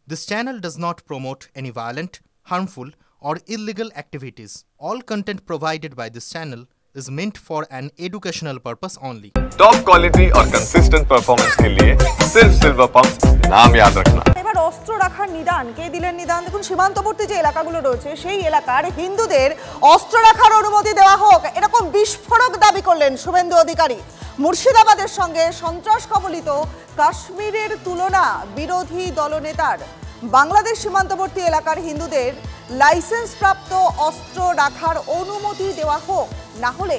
This channel does not promote any violent, harmful, or illegal activities. All content provided by this channel is meant for an educational purpose only. Top quality और consistent performance के लिए सिर्फ silver pump नाम याद रखना। এবার অস্ত্র রাখার নিদান কে দিলেন নিদান দেখুন সীমান্তবর্তী যে এলাকাগুলো রয়েছে সেই এলাকার হিন্দুদের অস্ত্র রাখার অনুমতি দেওয়া হোক এরকম বিস্ফোরক দাবি করলেন শুভেন্দু অধিকারী। মুর্শিদাবাদের সঙ্গে সন্ত্রাস কবলিত কাশ্মীরের তুলনা বিরোধী দলনেতার। বাংলাদেশ সীমান্তবর্তী এলাকার হিন্দুদের লাইসেন্স প্রাপ্ত অস্ত্র রাখার অনুমতি দেওয়া হোক, না হলে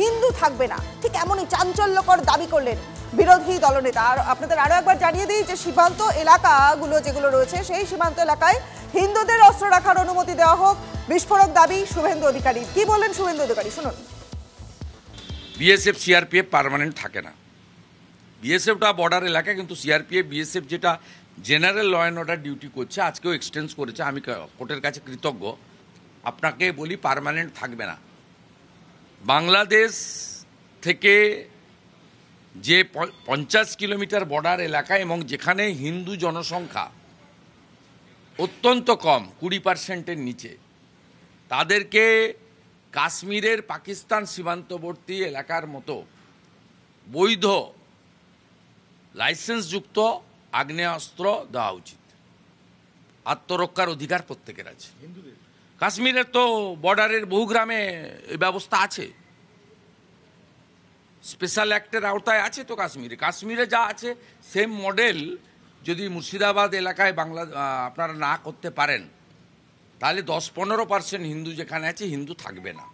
হিন্দু থাকবে না, ঠিক এমনই চাঞ্চল্যকর দাবি করলেন বিরোধী দলনেতা। আর আপনাদের আরো একবার জানিয়ে দিই যে সীমান্ত এলাকাগুলো যেগুলো রয়েছে সেই সীমান্ত এলাকায় হিন্দুদের অস্ত্র রাখার অনুমতি দেওয়া হোক, বিস্ফোরক দাবি শুভেন্দু অধিকারী। কি বললেন শুভেন্দু অধিকারী শুনুন। বিএসএফ সিআরপিএফ পার্মানেন্ট থাকে না, বিএসএফটা বর্ডার এলাকা, কিন্তু সিআরপিএফ বিএসএফ যেটা general law and order duty করছে, আজকেও এক্সটেন্স করেছে, আমি কোর্টের কাছে কৃতজ্ঞ। আপনাকে বলি পার্মানেন্ট থাকবে না। বাংলাদেশ থেকে যে 50 কিলোমিটার বর্ডার এলাকা এবং যেখানে হিন্দু জনসংখ্যা অত্যন্ত কম, 20%-এর নিচে, তাদেরকে কাশ্মীরের পাকিস্তান সীমান্তবর্তী এলাকার মতো বৈধ লাইসেন্সযুক্ত আগ্নেয়াস্ত্র দেওয়া উচিত। আত্মরক্ষার অধিকার প্রত্যেকের আছে। কাশ্মীরের তো বর্ডারের বহু গ্রামে এই ব্যবস্থা আছে, স্পেশাল অ্যাক্টের আওতায় আছে তো। কাশ্মীরে যা আছে সেম মডেল যদি মুর্শিদাবাদ এলাকায় আপনারা না করতে পারেন, তাহলে 10-15% হিন্দু যেখানে আছে হিন্দু থাকবে না।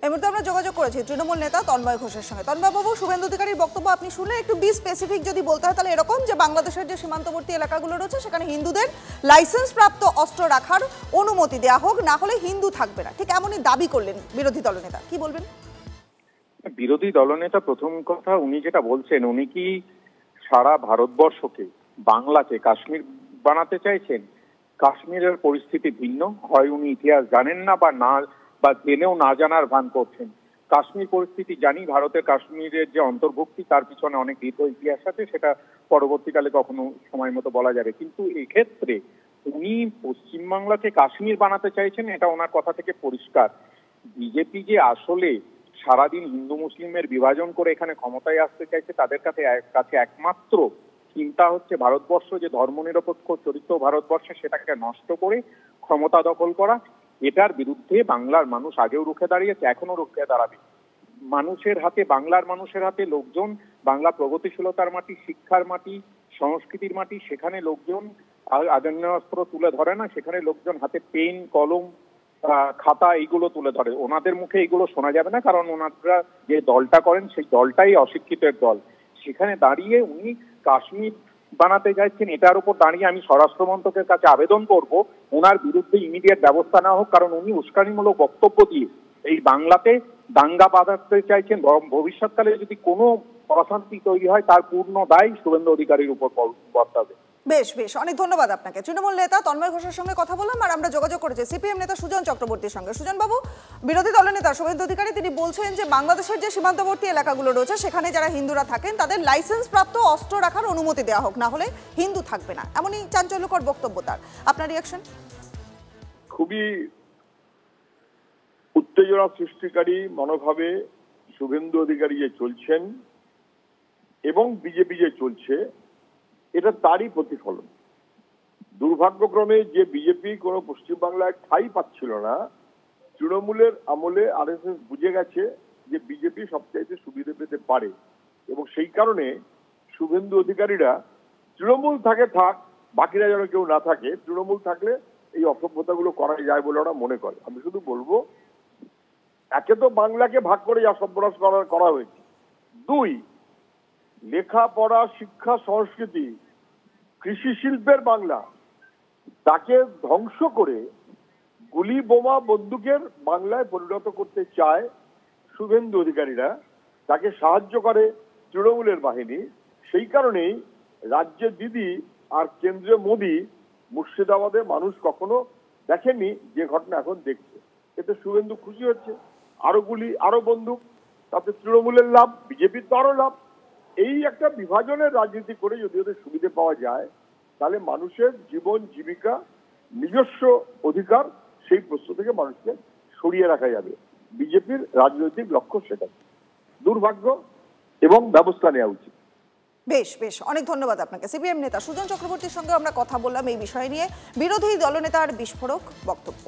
এই মুহূর্তে আমরা যোগাযোগ করেছি তৃণমূল নেতা তন্ময় ঘোষের সঙ্গে। তন্ময় বাবু, শুভেন্দু অধিকারীর বক্তব্য আপনি শুনলেন, একটু বি স্পেসিফিক যদি বলতে হয় তাহলে এরকম যে বাংলাদেশের যে সীমান্তবর্তী এলাকাগুলো রয়েছে সেখানে হিন্দুদের লাইসেন্স প্রাপ্ত অস্ত্র রাখার অনুমতি দেওয়া হোক, না হলে হিন্দু থাকবে না, ঠিক এমনই দাবি করলেন বিরোধী দলনেতা। কি বলবেন? বিরোধী দলনেতা প্রথম কথা উনি যেটা বলছেন, উনি কি সারা ভারতবর্ষকে, বাংলাকে কাশ্মীর বানাতে চাইছেন? কাশ্মীরের পরিস্থিতি ভিন্ন, হয় উনি ইতিহাস জানেন না বা জেনেও না জানার ভান করছেন। কাশ্মীর পরিস্থিতি জানি, ভারতের কাশ্মীরের যে অন্তর্ভুক্তি তার পিছনে অনেক দীর্ঘ ইতিহাস আছে, সেটা পরবর্তীকালে কখনো সময় মতো বলা যাবে। কিন্তু এক্ষেত্রে উনি পশ্চিমবাংলাকে কাশ্মীর বানাতে চাইছেন, এটা ওনার কথা থেকে পরিষ্কার। বিজেপি যে আসলে সারাদিন হিন্দু মুসলিমের বিভাজন করে এখানে ক্ষমতায় আসতে চাইছে, তাদের কাছে একমাত্র চিন্তা হচ্ছে ভারতবর্ষ যে ধর্মনিরপেক্ষ চরিত্র ভারতবর্ষে সেটাকে নষ্ট করে ক্ষমতা দখল করা। এটার বিরুদ্ধে বাংলার মানুষ আগেও রুখে দাঁড়িয়েছে, এখনো রুখে দাঁড়াবে। বাংলার মানুষের হাতে লোকজন, বাংলা প্রগতিশীলতার মাটি, শিক্ষার মাটি, সংস্কৃতির মাটি, সেখানে লোকজন আগ্নেয়াস্ত্র তুলে ধরে না, সেখানে লোকজন হাতে পেন, কলম, খাতা এইগুলো তুলে ধরে। ওনাদের মুখে এইগুলো শোনা যাবে না, কারণ ওনারা যে দলটা করেন সেই দলটাই অশিক্ষিতের দল। সেখানে দাঁড়িয়ে উনি কাশ্মীর বানাতে যাচ্ছেন, এটার উপর দাঁড়িয়ে আমি স্বরাষ্ট্রমন্ত্রকের কাছে আবেদন করব ওনার বিরুদ্ধে ইমিডিয়েট ব্যবস্থা নেওয়া হোক, কারণ উনি উস্কানিমূলক বক্তব্য দিয়ে এই বাংলাতে দাঙ্গা বাঁধাতে চাইছেন। ভবিষ্যৎকালে যদি কোনো অশান্তি তৈরি হয় তার পূর্ণ দায় শুভেন্দু অধিকারীর উপর বর্তাবে। বেশ বেশ, অনেক ধন্যবাদ আপনাকে। তৃণমূল নেতা তন্ময় ঘোষের সঙ্গে কথা বললাম, আর আমরা যোগাযোগ করেছি সিপিএম নেতা সুজন চক্রবর্তীর সঙ্গে। সুজন বাবু, বিরোধী দলনেতা শুভেন্দু অধিকারী তিনি বলছেন যে বাংলাদেশের যে সীমান্তবর্তী এলাকাগুলো রয়েছে সেখানে যারা হিন্দুরা থাকেন তাদের লাইসেন্স প্রাপ্ত অস্ত্র রাখার অনুমতি দেওয়া হোক, না হলে হিন্দু থাকবে না, এমনই চাঞ্চল্যকর বক্তব্য তার। আপনার রিয়াকশন? খুবই উত্তেজনা সৃষ্টিকারী মনোভাবে শুভেন্দু অধিকারী যে চলছেন এবং বিজেপি যে চলছে, এটা তারই প্রতিফলন। দুর্ভাগ্যক্রমে যে বিজেপি কোনো পশ্চিমবাংলায় ঠাঁই পাচ্ছিল না, তৃণমূলের আমলে আরএসএস বুঝে গেছে যে বিজেপি সবচাইতে সুবিধে পেতে পারে, এবং সেই কারণে শুভেন্দু অধিকারীরা তৃণমূল থাক, বাকিরা যেন কেউ না থাকে, তৃণমূল থাকলে এই অসভ্যতাগুলো করা যায় বলে ওরা মনে করে। আমি শুধু বলবো, একে তো বাংলাকে ভাগ করে যা সর্বনাশ করা হয়েছে, 2 লেখাপড়া, শিক্ষা, সংস্কৃতি, কৃষি শিল্পের বাংলা, তাকে ধ্বংস করে গুলি, বোমা, বন্দুকের বাংলায় পরিণত করতে চায় শুভেন্দু অধিকারীরা, তাকে সাহায্য করে তৃণমূলের বাহিনী। সেই কারণেই রাজ্যে দিদি আর কেন্দ্রে মোদি মুর্শিদাবাদে মানুষ কখনো দেখেনি যে ঘটনা এখন দেখছে। এতে শুভেন্দু খুশি হচ্ছে, আরো গুলি, আরো বন্দুক, তাতে তৃণমূলের লাভ, বিজেপির তো আরো লাভ। এই একটা বিভাজনের রাজনীতি করে যদি ওদের সুবিধে পাওয়া যায়, তাহলে মানুষের জীবন জীবিকা নিজস্ব অধিকার সেই প্রশ্ন থেকে মানুষকে সরিয়ে রাখা যাবে। বিজেপির রাজনৈতিক লক্ষ্য সেটা, দুর্ভাগ্য এবং ব্যবস্থা নেওয়া উচিত। বেশ বেশ, অনেক ধন্যবাদ আপনাকে। সিপিএম নেতা সুজন চক্রবর্তীর সঙ্গে আমরা কথা বললাম এই বিষয় নিয়ে, বিরোধী দলনেতার বিস্ফোরক বক্তব্য।